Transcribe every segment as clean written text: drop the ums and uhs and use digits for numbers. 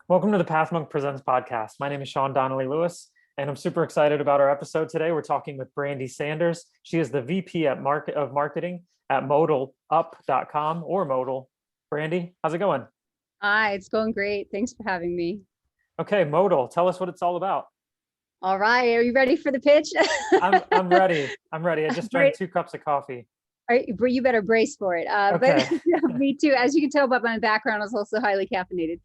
Welcome to the Pathmonk Presents podcast. My name is Sean Donnelly Lewis, and I'm super excited about our episode today. We're talking with Brandee Sanders. She is the VP of Marketing at modalup.com or Modal. Brandee, how's it going? Hi, it's going great. Thanks for having me. Okay, Modal, tell us what it's all about. All right, are you ready for the pitch? I'm ready. I'm ready. I just drank Great. 2 cups of coffee. All right, you better brace for it. But Okay. yeah, me too. As you can tell by my background, I was also highly caffeinated.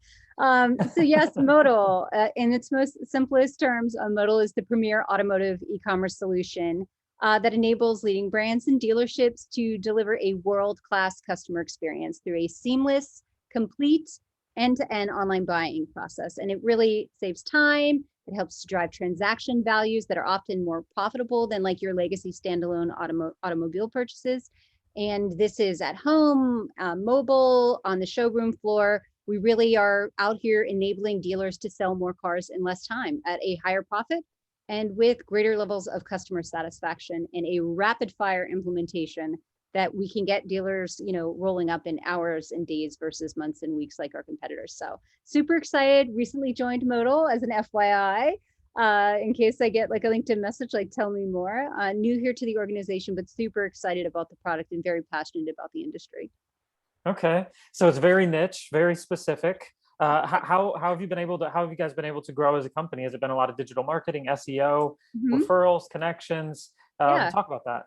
So yes, Modal, in its most simplest terms, Modal is the premier automotive e-commerce solution that enables leading brands and dealerships to deliver a world-class customer experience through a seamless, complete, end-to-end online buying process. And it really saves time. It helps to drive transaction values that are often more profitable than like your legacy standalone automobile purchases. And this is at home, mobile, on the showroom floor. We really are out here enabling dealers to sell more cars in less time at a higher profit and with greater levels of customer satisfaction in a rapid fire implementation that we can get dealers, rolling up in hours and days versus months and weeks like our competitors. So super excited. Recently joined Modal as an FYI. In case I get like a LinkedIn message, like tell me more. New here to the organization, but super excited about the product and very passionate about the industry. Okay. So it's very niche, very specific. How have you been able to, how have you guys been able to grow as a company? Has it been a lot of digital marketing, SEO, Mhm. referrals, connections? Yeah. Talk about that.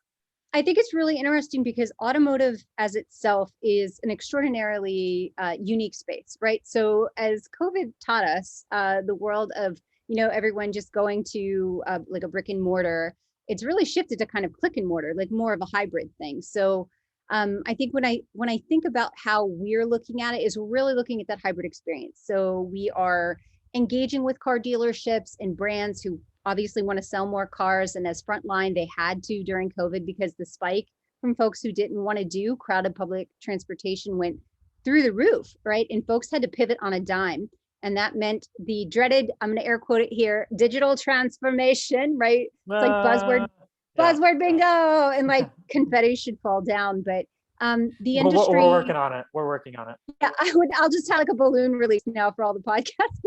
I think it's really interesting because automotive as itself is an extraordinarily unique space, right? So as COVID taught us, the world of everyone just going to like a brick and mortar, it's really shifted to kind of click and mortar, like more of a hybrid thing. So I think when I think about how we're looking at it, is we're really looking at that hybrid experience. So we are engaging with car dealerships and brands who obviously want to sell more cars. And as frontline, they had to during COVID because the spike from folks who didn't want to do crowded public transportation went through the roof, right? And folks had to pivot on a dime. And that meant the dreaded, I'm going to air quote it here, digital transformation, right? It's like Uh, yeah. buzzword bingo, and like confetti should fall down. But the We're working industry, on it. We're working on it. yeah, I'll just have like a balloon release now for all the podcasts.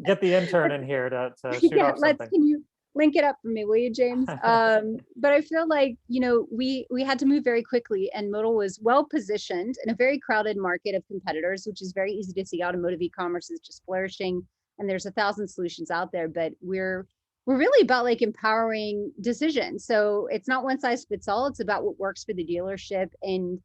Get the intern in here to shoot Yeah, off something. can you link it up for me, will you, James? But I feel like, we had to move very quickly, and Modal was well positioned in a very crowded market of competitors, which is very easy to see. Automotive e-commerce is just flourishing, and there's 1,000 solutions out there, but we're really about like empowering decisions. So it's not one size fits all. It's about what works for the dealership. And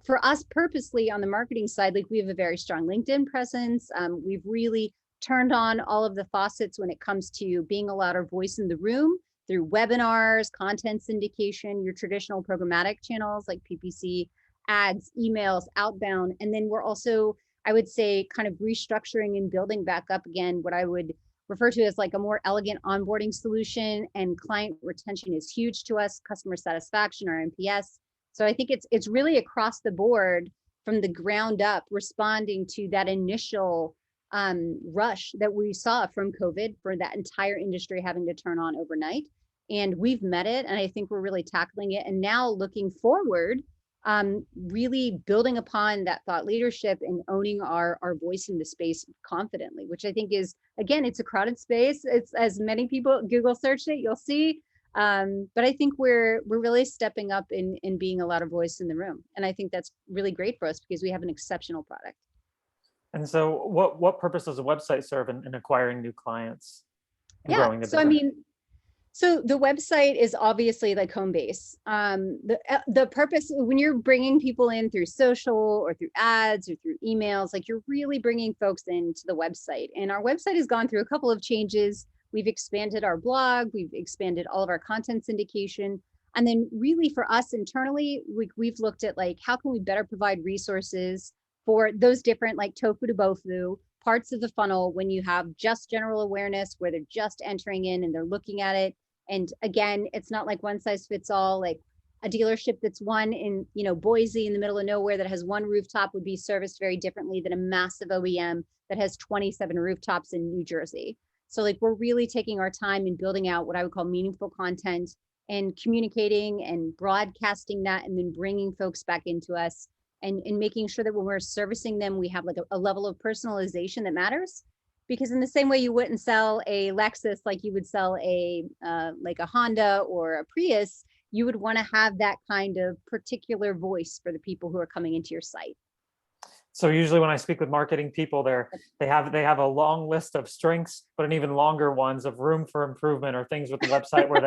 for us purposely on the marketing side, like we have a very strong LinkedIn presence. We've really turned on all of the faucets when it comes to being a louder voice in the room through webinars, content syndication, your traditional programmatic channels like PPC, ads, emails, outbound. And then we're also, I would say, kind of restructuring and building back up again what I would refer to as like a more elegant onboarding solution. And client retention is huge to us, customer satisfaction, our NPS. So I think it's really across the board from the ground up, responding to that initial rush that we saw from COVID for that entire industry having to turn on overnight. And we've met it, and I think we're really tackling it. And now looking forward, really building upon that thought leadership and owning our voice in the space confidently, which I think is, again, it's a crowded space. It's as many people Google search it, you'll see. But I think we're really stepping up in being a louder voice in the room. And I think that's really great for us because we have an exceptional product. And so what purpose does a website serve in acquiring new clients and Yeah. growing the So I business? mean, so the website is obviously like home base. The purpose when you're bringing people in through social or through ads or through emails, like you're really bringing folks into the website. And our website has gone through a couple of changes. We've expanded our blog, we've expanded all of our content syndication. And then really for us internally, we've looked at like, how can we better provide resources for those different like tofu to bofu parts of the funnel when you have just general awareness where they're just entering in and they're looking at it. And again, it's not like one size fits all. Like a dealership that's one in, Boise in the middle of nowhere that has one rooftop would be serviced very differently than a massive OEM that has 27 rooftops in New Jersey. So like we're really taking our time in building out what I would call meaningful content and communicating and broadcasting that and then bringing folks back into us and making sure that when we're servicing them, we have like a level of personalization that matters. Because in the same way you wouldn't sell a Lexus like you would sell a like a Honda or a Prius, you would want to have that kind of particular voice for the people who are coming into your site. So usually when I speak with marketing people, they have a long list of strengths, but an even longer ones of room for improvement or things with the website where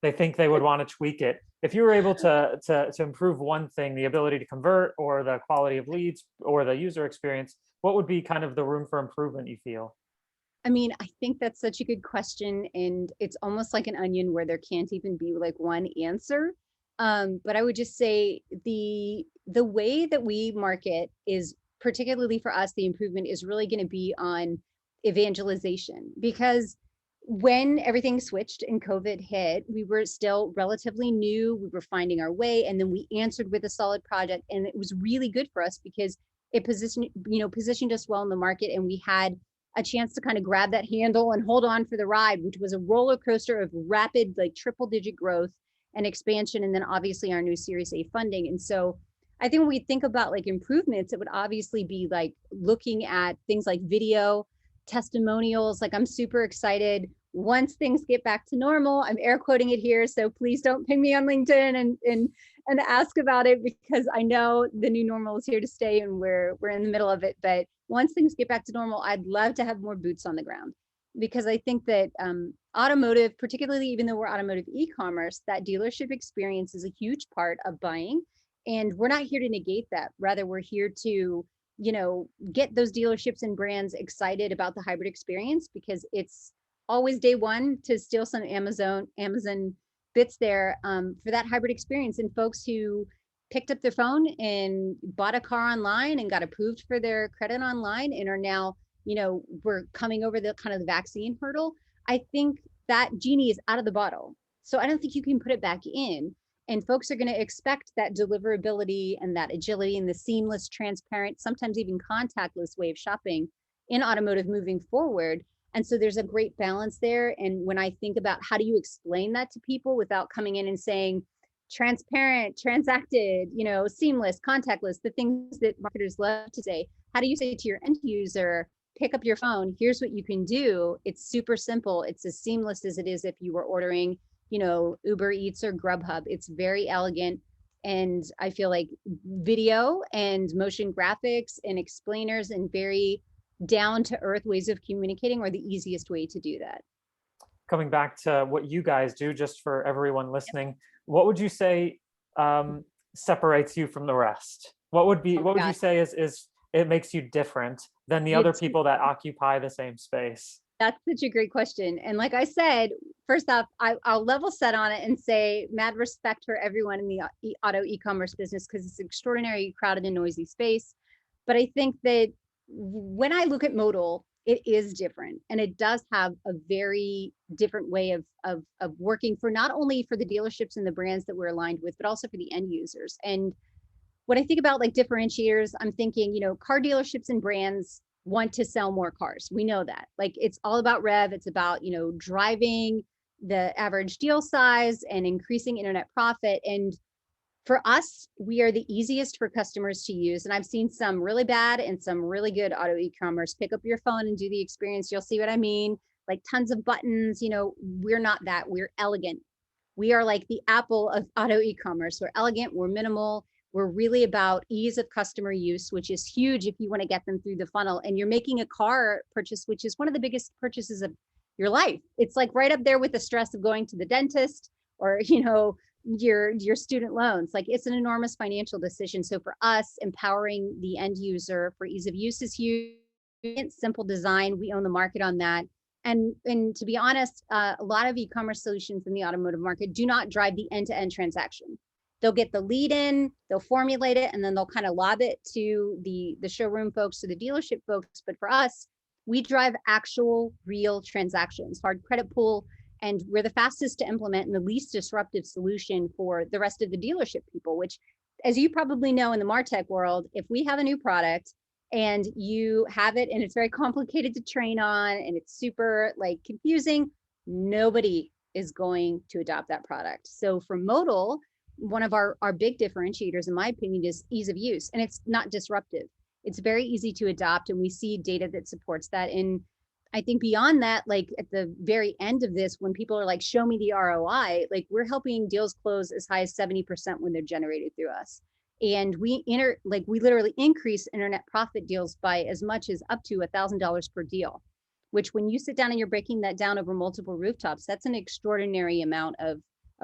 they think they would want to tweak it. If you were able to improve one thing, the ability to convert or the quality of leads or the user experience, what would be kind of the room for improvement you feel? I mean, I think that's such a good question, and it's almost like an onion where there can't even be like one answer. But I would just say the way that we market is, particularly for us, the improvement is really going to be on evangelization, because when everything switched and COVID hit, we were still relatively new. We were finding our way, and then we answered with a solid project, and it was really good for us because it positioned us well in the market, and we had a chance to kind of grab that handle and hold on for the ride, which was a roller coaster of rapid, like triple digit growth and expansion. And then obviously our new Series A funding. And so I think when we think about like improvements, it would obviously be like looking at things like video, testimonials. Like I'm super excited once things get back to normal. I'm air quoting it here, so please don't ping me on LinkedIn and ask about it, because I know the new normal is here to stay and we're in the middle of it. But once things get back to normal, I'd love to have more boots on the ground, because I think that automotive, particularly even though we're automotive e-commerce, that dealership experience is a huge part of buying. And we're not here to negate that. Rather, we're here to, get those dealerships and brands excited about the hybrid experience, because it's always day one to steal some Amazon bits there for that hybrid experience. And folks who picked up their phone and bought a car online and got approved for their credit online and are now, we're coming over the kind of the vaccine hurdle. I think that genie is out of the bottle. So I don't think you can put it back in. And folks are going to expect that deliverability and that agility and the seamless, transparent, sometimes even contactless way of shopping in automotive moving forward. And so there's a great balance there. And when I think about how do you explain that to people without coming in and saying transparent, transacted, seamless, contactless, the things that marketers love to say, how do you say to your end user, pick up your phone, here's what you can do? It's super simple. It's as seamless as it is if you were ordering, Uber Eats or Grubhub. It's very elegant. And I feel like video and motion graphics and explainers and very down to earth ways of communicating are the easiest way to do that. Coming back to what you guys do, just for everyone listening, what would you say separates you from the rest? What would you say is it makes you different than the other people that occupy the same space? That's such a great question. And like I said, first off, I'll level set on it and say mad respect for everyone in the auto e-commerce business, because it's an extraordinarily crowded and noisy space. But I think that when I look at Modal, it is different, and it does have a very different way of working for not only for the dealerships and the brands that we're aligned with, but also for the end users. And when I think about like differentiators, I'm thinking, car dealerships and brands want to sell more cars. We know that. Like it's all about rev. It's about, driving the average deal size and increasing internet profit. And for us, we are the easiest for customers to use. And I've seen some really bad and some really good auto e-commerce. Pick up your phone and do the experience. You'll see what I mean. Like tons of buttons, we're not that. We're elegant. We are like the Apple of auto e-commerce. We're elegant, we're minimal. We're really about ease of customer use, which is huge if you want to get them through the funnel. And you're making a car purchase, which is one of the biggest purchases of your life. It's like right up there with the stress of going to the dentist or, your student loans. Like it's an enormous financial decision. So for us, empowering the end user for ease of use is huge. Simple design, we own the market on that. And to be honest, a lot of e-commerce solutions in the automotive market do not drive the end-to-end transaction. They'll get the lead in, they'll formulate it, and then they'll kind of lob it to the showroom folks, to the dealership folks. But for us, we drive actual real transactions, hard credit pool, and we're the fastest to implement and the least disruptive solution for the rest of the dealership people, which, as you probably know in the MarTech world, if we have a new product and you have it and it's very complicated to train on and it's super like confusing, nobody is going to adopt that product. So for Modal, one of our big differentiators, in my opinion, is ease of use, and it's not disruptive. It's very easy to adopt, and we see data that supports that. And I think beyond that, like at the very end of this, when people are like, show me the ROI, like we're helping deals close as high as 70% when they're generated through us. And we literally increase internet profit deals by as much as up to $1,000 per deal, which when you sit down and you're breaking that down over multiple rooftops, that's an extraordinary amount of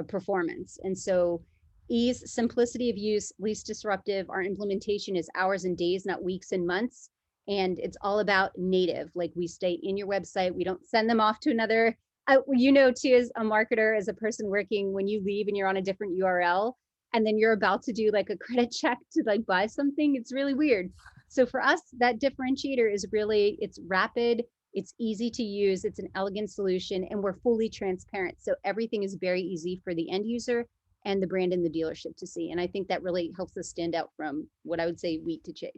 performance. And so ease, simplicity of use, least disruptive. Our implementation is hours and days, not weeks and months. And it's all about native. Like we stay in your website. We don't send them off to another. Too, as a marketer, as a person working, when you leave and you're on a different URL, and then you're about to do like a credit check to like buy something, it's really weird. So for us, that differentiator is really, it's rapid, it's easy to use, it's an elegant solution, and we're fully transparent. So everything is very easy for the end user and the brand and the dealership to see. And I think that really helps us stand out from what I would say wheat to chaff.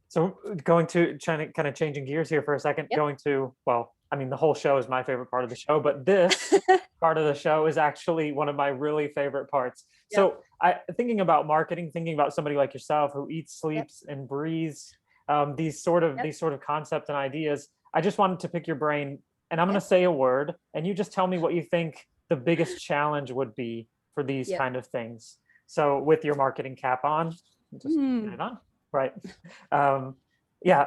So going to kind of changing gears here for a second, Yep. going to, well, I mean, the whole show is my favorite part of the show, but this part of the show is actually one of my really favorite parts. Yep. So thinking about marketing, thinking about somebody like yourself who eats, sleeps, and breathes these sort of concepts and ideas, I just wanted to pick your brain, and I'm going to say a word, and you just tell me what you think the biggest challenge would be for these kind of things. So with your marketing cap on, just get it on. Right.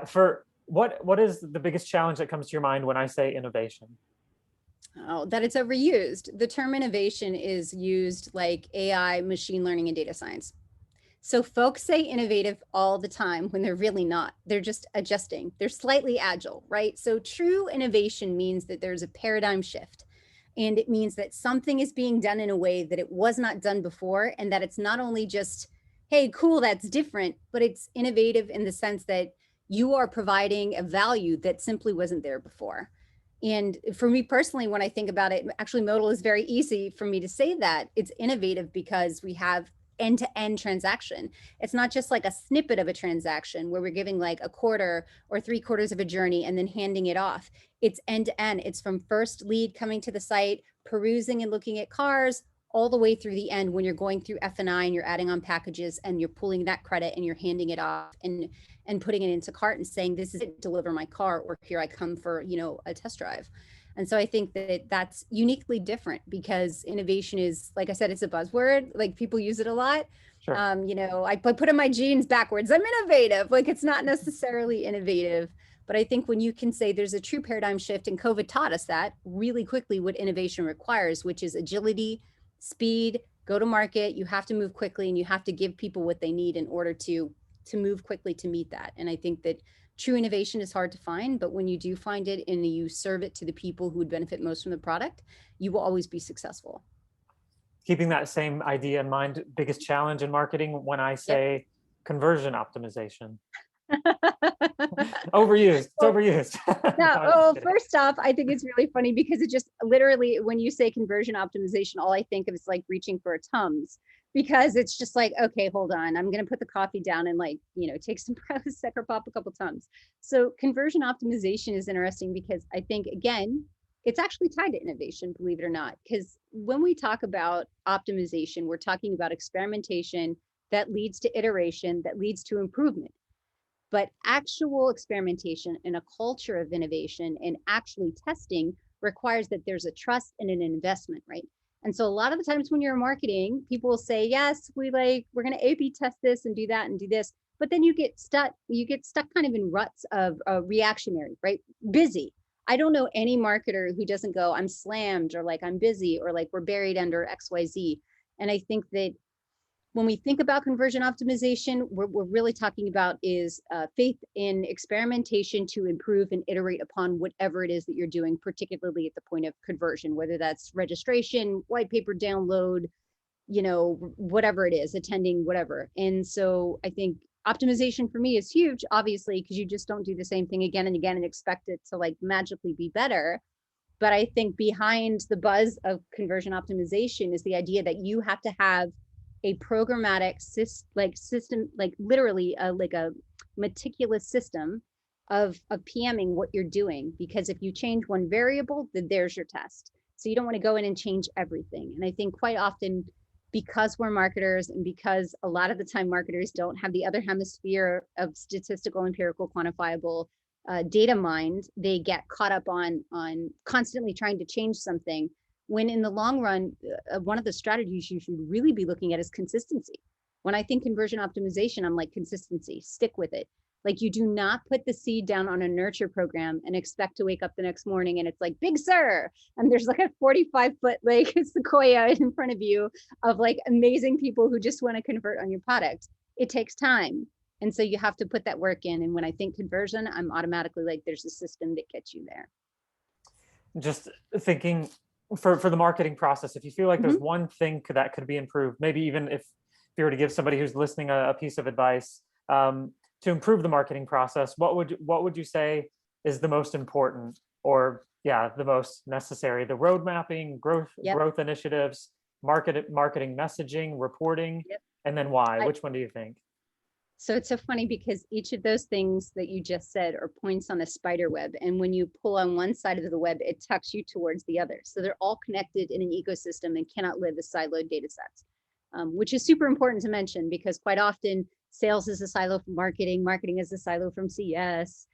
For what is the biggest challenge that comes to your mind when I say innovation? Oh, that it's overused. The term innovation is used like AI, machine learning, and data science. So folks say innovative all the time when they're really not. They're just adjusting. They're slightly agile, right? So true innovation means that there's a paradigm shift. And it means that something is being done in a way that it was not done before, and that it's not only just, hey, cool, that's different, but it's innovative in the sense that you are providing a value that simply wasn't there before. And for me personally, when I think about it, actually Modal is very easy for me to say that. It's innovative because we have end-to-end transaction. It's not just like a snippet of a transaction where we're giving like a quarter or 3/4 of a journey and then handing it off. It's end-to-end. It's from first lead coming to the site, perusing and looking at cars, all the way through the end when you're going through F&I and you're adding on packages and you're pulling that credit and you're handing it off and putting it into cart and saying, this is it, deliver my car, or here I come for, a test drive. And so I think that that's uniquely different because innovation is, like I said, it's a buzzword. Like people use it a lot. Sure. I put in my jeans backwards. I'm innovative. Like it's not necessarily innovative. But I think when you can say there's a true paradigm shift, and COVID taught us that really quickly what innovation requires, which is agility, speed, go to market. You have to move quickly and you have to give people what they need in order to move quickly to meet that. And I think that true innovation is hard to find, but when you do find it and you serve it to the people who would benefit most from the product, you will always be successful. Keeping that same idea in mind, biggest challenge in marketing when I say conversion optimization. Overused. It's overused. First off, I think it's really funny because it just literally, when you say conversion optimization, all I think of is like reaching for a Tums, because it's just like, okay, hold on, I'm going to put the coffee down and take some Prozac or pop a couple Tums. So conversion optimization is interesting because I think, again, it's actually tied to innovation, believe it or not, because when we talk about optimization, we're talking about experimentation that leads to iteration, that leads to improvement. But actual experimentation and a culture of innovation and actually testing requires that there's a trust and an investment, right? And so a lot of the times when you're in marketing, people will say, yes, we're going to A/B test this and do that and do this. But then you get stuck kind of in ruts of reactionary, right? Busy. I don't know any marketer who doesn't go, I'm slammed, or like I'm busy, or like we're buried under XYZ. And I think that when we think about conversion optimization, what we're really talking about is faith in experimentation to improve and iterate upon whatever it is that you're doing, particularly at the point of conversion, whether that's registration, white paper download, whatever it is, attending, whatever. And so I think optimization for me is huge, obviously, because you just don't do the same thing again and again and expect it to like magically be better. But I think behind the buzz of conversion optimization is the idea that you have to have a programmatic system, like literally like a meticulous system of PMing what you're doing, because if you change one variable, then there's your test. So you don't want to go in and change everything. And I think quite often because we're marketers and because a lot of the time marketers don't have the other hemisphere of statistical, empirical, quantifiable data mined, they get caught up on constantly trying to change something, when in the long run, one of the strategies you should really be looking at is consistency. When I think conversion optimization, I'm like, consistency, stick with it. Like, you do not put the seed down on a nurture program and expect to wake up the next morning and it's like, Big Sur, and there's like a 45-foot like sequoia in front of you of like amazing people who just want to convert on your product. It takes time. And so you have to put that work in. And when I think conversion, I'm automatically like, there's a system that gets you there. Just thinking for the marketing process, if you feel like there's one thing that could be improved, maybe even if you were to give somebody who's listening a piece of advice to improve the marketing process, what would you say is the most important, or the most necessary? The road mapping, growth initiatives, marketing messaging, reporting, and then why? Which one do you think? So it's so funny because each of those things that you just said are points on a spider web. And when you pull on one side of the web, it tucks you towards the other. So they're all connected in an ecosystem and cannot live as siloed data sets, which is super important to mention because quite often sales is a silo from marketing, marketing is a silo from CS,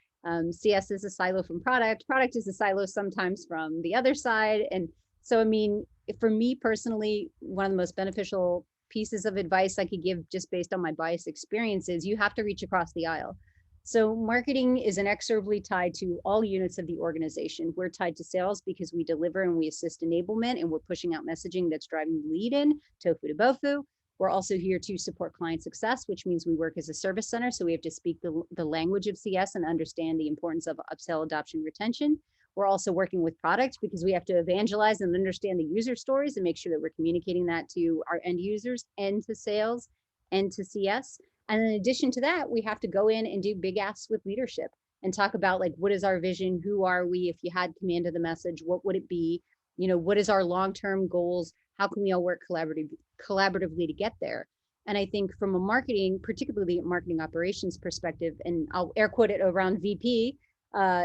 CS is a silo from product is a silo sometimes from the other side. And so, I mean, for me personally, one of the most beneficial pieces of advice I could give just based on my bias experiences, you have to reach across the aisle. So marketing is inexorably tied to all units of the organization. We're tied to sales because we deliver and we assist enablement and we're pushing out messaging that's driving the lead in, tofu to bofu. We're also here to support client success, which means we work as a service center. So we have to speak the language of CS and understand the importance of upsell, adoption, retention. We're also working with product because we have to evangelize and understand the user stories and make sure that we're communicating that to our end users and to sales and to CS. And in addition to that, we have to go in and do big asks with leadership and talk about like, what is our vision? Who are we? If you had command of the message, what would it be? You know, what is our long-term goals? How can we all work collaboratively to get there? And I think from a marketing, particularly marketing operations perspective, and I'll air quote it around VP,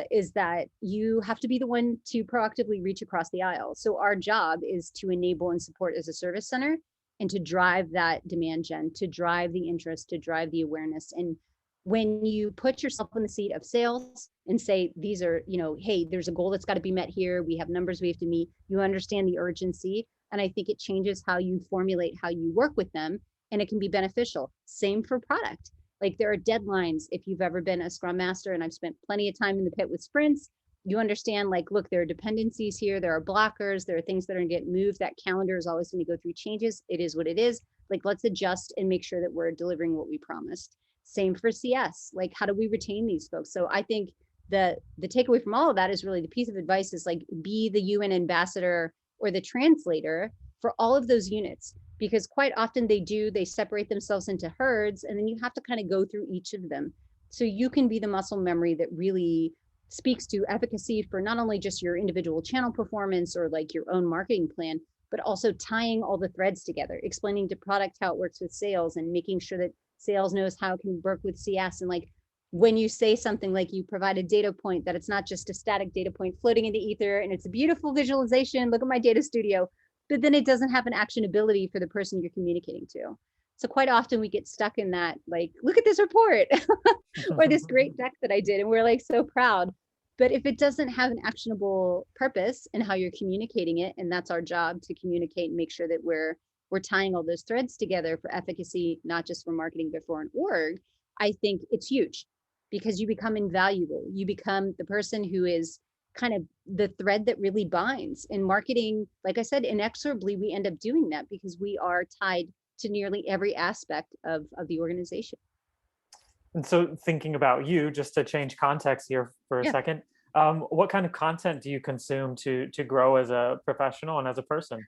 is that you have to be the one to proactively reach across the aisle. So our job is to enable and support as a service center and to drive that demand gen, to drive the interest, to drive the awareness. And when you put yourself in the seat of sales and say, these are, you know, hey, there's a goal that's got to be met here. We have numbers we have to meet. You understand the urgency. And I think it changes how you formulate, how you work with them. And it can be beneficial. Same for product. Like there are deadlines. If you've ever been a scrum master, and I've spent plenty of time in the pit with sprints, you understand like, look, there are dependencies here. There are blockers. There are things that are going to get moved. That calendar is always going to go through changes. It is what it is. Like, let's adjust and make sure that we're delivering what we promised. Same for CS. Like, how do we retain these folks? So I think the takeaway from all of that is really the piece of advice is like, be the UN ambassador or the translator for all of those units, because quite often they separate themselves into herds, and then you have to kind of go through each of them. So you can be the muscle memory that really speaks to efficacy for not only just your individual channel performance or like your own marketing plan, but also tying all the threads together, explaining to product how it works with sales and making sure that sales knows how it can work with CS. And like, when you say something like you provide a data point, that it's not just a static data point floating in the ether and it's a beautiful visualization, look at my data studio, but then it doesn't have an actionability for the person you're communicating to. So quite often we get stuck in that, like, look at this report or this great deck that I did. And we're like so proud. But if it doesn't have an actionable purpose in how you're communicating it, and that's our job to communicate and make sure that we're tying all those threads together for efficacy, not just for marketing, but for an org, I think it's huge because you become invaluable. You become the person who is kind of the thread that really binds. In marketing, like I said, inexorably, we end up doing that because we are tied to nearly every aspect of the organization. And so thinking about you, just to change context here for a second, what kind of content do you consume to grow as a professional and as a person?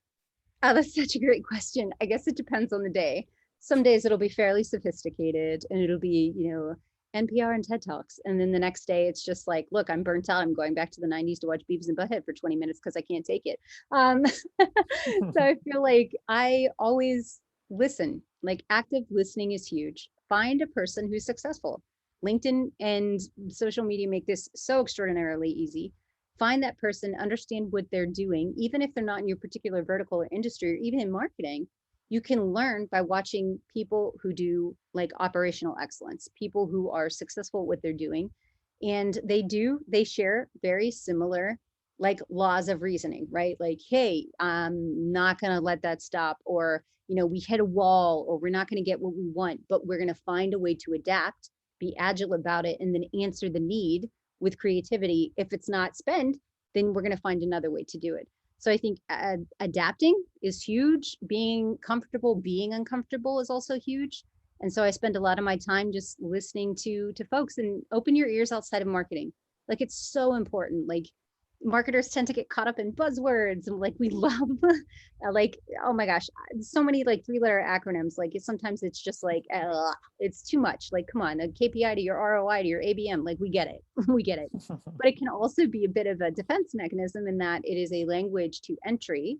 Oh, that's such a great question. I guess it depends on the day. Some days it'll be fairly sophisticated and it'll be, you know, NPR and TED Talks. And then the next day it's just like, look, I'm burnt out. I'm going back to the 90s to watch Beavis and Butthead for 20 minutes because I can't take it. So I feel like I always listen. Like active listening is huge. Find a person who's successful. LinkedIn and social media make this so extraordinarily easy. Find that person, understand what they're doing, even if they're not in your particular vertical or industry, or even in marketing. you can learn by watching people who do like operational excellence, people who are successful at what they're doing. And they share very similar like laws of reasoning, right? Like, hey, I'm not going to let that stop, or, we hit a wall, or we're not going to get what we want, but we're going to find a way to adapt, be agile about it, and then answer the need with creativity. If it's not spend, then we're going to find another way to do it. So I think adapting is huge. Being comfortable, being uncomfortable is also huge. And so I spend a lot of my time just listening to folks, and open your ears outside of marketing. Like, it's so important. Like, marketers tend to get caught up in buzzwords, and like we love like, oh my gosh, so many like 3-letter acronyms. Like, sometimes it's just like it's too much. Like, come on, a KPI to your ROI to your ABM, like, we get it. We get it. But it can also be a bit of a defense mechanism, in that it is a language to entry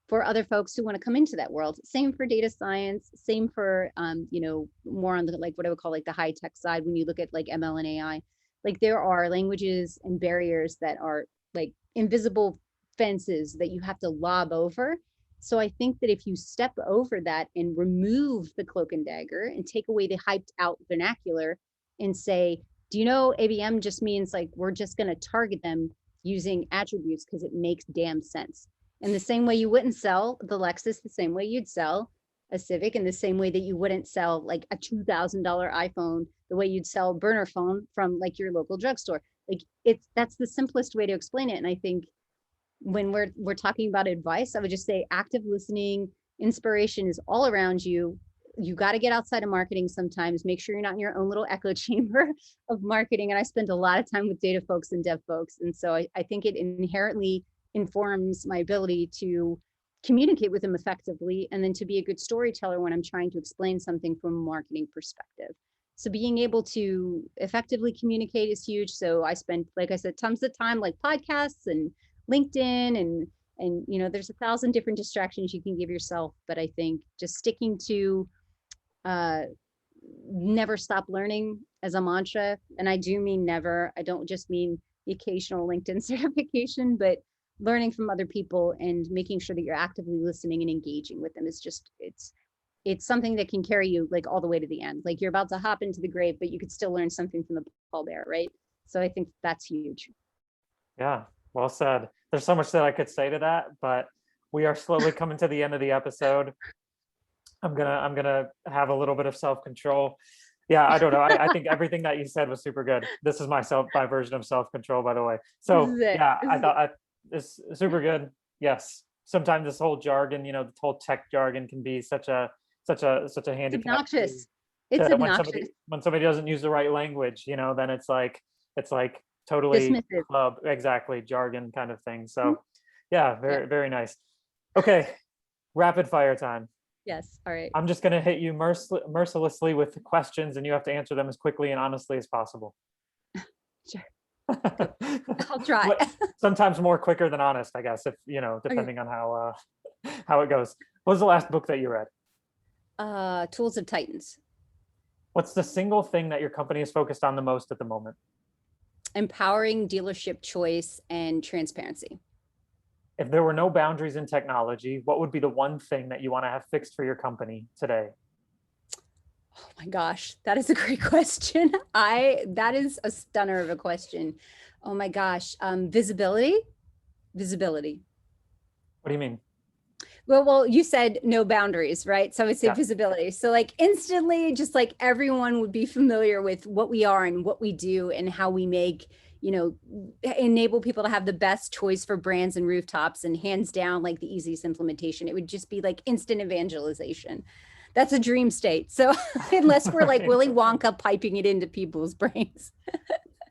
for other folks who want to come into that world. Same for data science, same for more on the, like, what I would call like the high tech side. When you look at like ML and AI, like, there are languages and barriers that are like invisible fences that you have to lob over. So I think that if you step over that and remove the cloak and dagger and take away the hyped out vernacular and say, do you know ABM just means like, we're just going to target them using attributes because it makes damn sense. In the same way you wouldn't sell the Lexus, the same way you'd sell a Civic, in the same way that you wouldn't sell like a $2,000 iPhone, the way you'd sell a burner phone from like your local drugstore. Like, that's the simplest way to explain it. And I think when we're talking about advice, I would just say active listening, inspiration is all around you. You got to get outside of marketing sometimes. Make sure you're not in your own little echo chamber of marketing. And I spend a lot of time with data folks and dev folks. And so I think it inherently informs my ability to communicate with them effectively, and then to be a good storyteller when I'm trying to explain something from a marketing perspective. So being able to effectively communicate is huge. So I spend, like I said, tons of time like podcasts and LinkedIn, and there's 1,000 different distractions you can give yourself. But I think just sticking to never stop learning as a mantra. And I do mean never. I don't just mean the occasional LinkedIn certification, but learning from other people and making sure that you're actively listening and engaging with them is just, it's something that can carry you like all the way to the end. Like, you're about to hop into the grave, but you could still learn something from the pallbearer, right? So I think that's huge. Yeah, well said. There's so much that I could say to that, but we are slowly coming to the end of the episode. I'm gonna have a little bit of self-control. Yeah, I don't know. I think everything that you said was super good. This is my version of self-control, by the way. So yeah, I thought it's super good. Yes, sometimes this whole jargon, the whole tech jargon, can be such a handicap. It's obnoxious. It's obnoxious. When somebody doesn't use the right language, then it's like totally dismissive. Club, exactly, jargon kind of thing. So yeah, very nice. Okay, rapid fire time. Yes. All right. I'm just going to hit you mercilessly with questions, and you have to answer them as quickly and honestly as possible. Sure. I'll try. Sometimes more quicker than honest, I guess, if depending on how it goes. What was the last book that you read? Tools of Titans. What's the single thing that your company is focused on the most at the moment? Empowering dealership choice and transparency. If there were no boundaries in technology, what would be the one thing that you want to have fixed for your company today? Oh my gosh, that is a great question. That is a stunner of a question. Oh my gosh. Visibility. What do you mean? Well, you said no boundaries, right? So I would say visibility. So like instantly, just like everyone would be familiar with what we are and what we do and how we make, enable people to have the best choice for brands and rooftops, and hands down, like the easiest implementation. It would just be like instant evangelization. That's a dream state. So unless we're like Willy Wonka piping it into people's brains.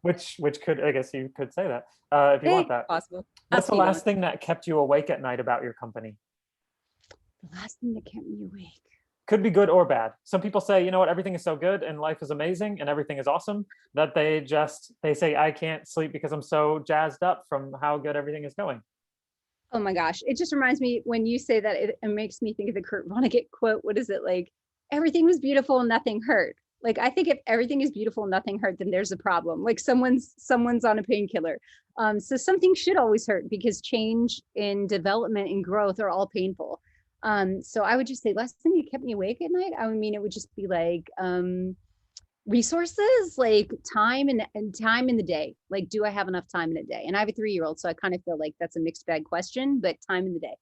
which could, I guess you could say that if you want that. Possible. What's the last thing that kept you awake at night about your company? The last thing that kept me awake. Could be good or bad. Some people say, you know what, everything is so good and life is amazing and everything is awesome, that they say, I can't sleep because I'm so jazzed up from how good everything is going. Oh my gosh. It just reminds me, when you say that, it makes me think of the Kurt Vonnegut quote. What is it? Like, everything was beautiful and nothing hurt. Like, I think if everything is beautiful and nothing hurt, then there's a problem. Like someone's on a painkiller. So something should always hurt, because change and development and growth are all painful. So I would just say last thing that kept me awake at night, I mean, it would just be like, resources, like time and time in the day. Like, do I have enough time in a day? And I have a 3-year-old, so I kind of feel like that's a mixed bag question, but time in the day.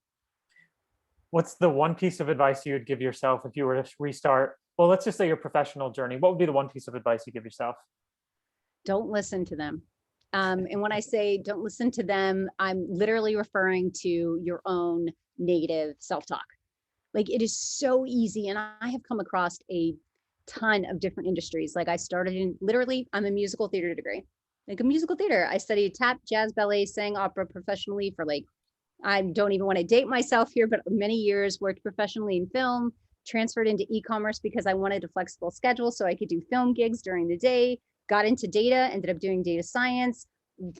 What's the one piece of advice you would give yourself if you were to restart? Well, let's just say your professional journey. What would be the one piece of advice you give yourself? Don't listen to them. And when I say don't listen to them, I'm literally referring to your own negative self-talk. Like, it is so easy. And I have come across a ton of different industries. Like, I started in literally, I'm a musical theater degree, like a musical theater. I studied tap, jazz, ballet, sang opera professionally for like, I don't even want to date myself here, but many years, worked professionally in film, transferred into e-commerce because I wanted a flexible schedule so I could do film gigs during the day, got into data, ended up doing data science,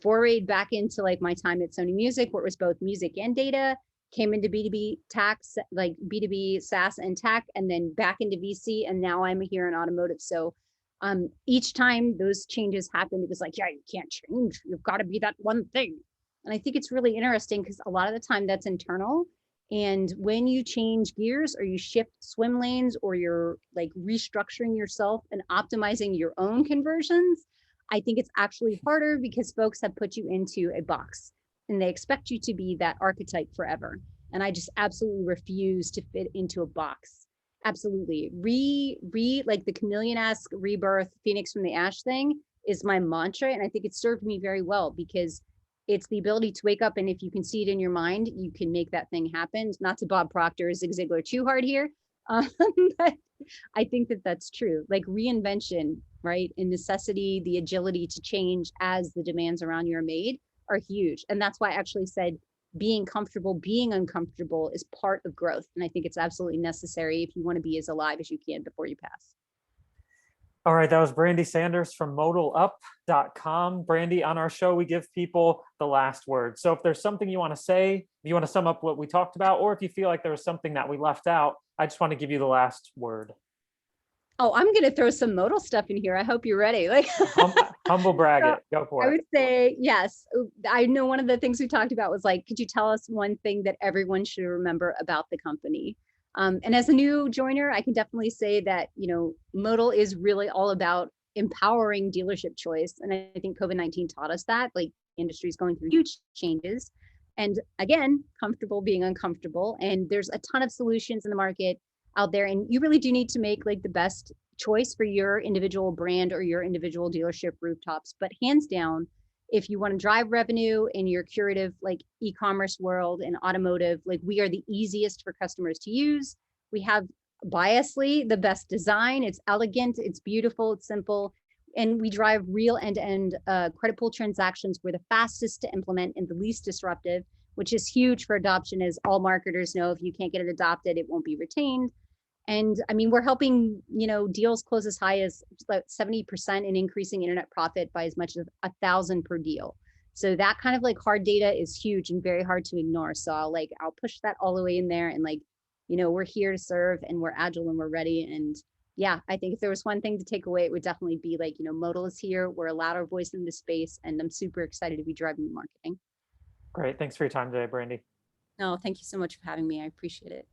forayed back into like my time at Sony Music, where it was both music and data, came into B2B tax, like B2B SaaS and tech, and then back into VC. And now I'm here in automotive. So each time those changes happened, it was like, yeah, you can't change. You've got to be that one thing. And I think it's really interesting because a lot of the time that's internal. And when you change gears or you shift swim lanes or you're like restructuring yourself and optimizing your own conversions, I think it's actually harder because folks have put you into a box and they expect you to be that archetype forever. And I just absolutely refuse to fit into a box. Absolutely. Like the chameleon-esque rebirth, Phoenix from the ash thing is my mantra. And I think it served me very well because it's the ability to wake up, and if you can see it in your mind, you can make that thing happen. Not to Bob Proctor or Zig Ziglar too hard here, but I think that that's true. Like reinvention, right? And necessity, the agility to change as the demands around you are made are huge. And that's why I actually said being comfortable, being uncomfortable is part of growth. And I think it's absolutely necessary if you want to be as alive as you can before you pass. All right, that was Brandee Sanders from modalup.com. Brandee, on our show, we give people the last word. So if there's something you want to say, if you want to sum up what we talked about, or if you feel like there was something that we left out, I just want to give you the last word. Oh, I'm going to throw some modal stuff in here. I hope you're ready. Like, Humble brag so it. Go for I it. would say, yes. I know one of the things we talked about was like, could you tell us one thing that everyone should remember about the company? And as a new joiner, I can definitely say that, Modal is really all about empowering dealership choice. And I think COVID-19 taught us that, like, the industry is going through huge changes. And again, comfortable being uncomfortable. And there's a ton of solutions in the market out there. And you really do need to make like the best choice for your individual brand or your individual dealership rooftops. But hands down, if you want to drive revenue in your curative like e-commerce world and automotive, like we are the easiest for customers to use. We have biasly the best design. It's elegant, it's beautiful, it's simple. And we drive real end-to-end credit pool transactions. We're the fastest to implement and the least disruptive, which is huge for adoption, as all marketers know. If you can't get it adopted, it won't be retained. And I mean, we're helping, deals close as high as about 70% in increasing internet profit by as much as 1,000 per deal. So that kind of like hard data is huge and very hard to ignore. So I'll push that all the way in there and like, we're here to serve and we're agile and we're ready. And yeah, I think if there was one thing to take away, it would definitely be like, Modal is here. We're a louder voice in this space and I'm super excited to be driving marketing. Great. Thanks for your time today, Brandee. No, thank you so much for having me. I appreciate it.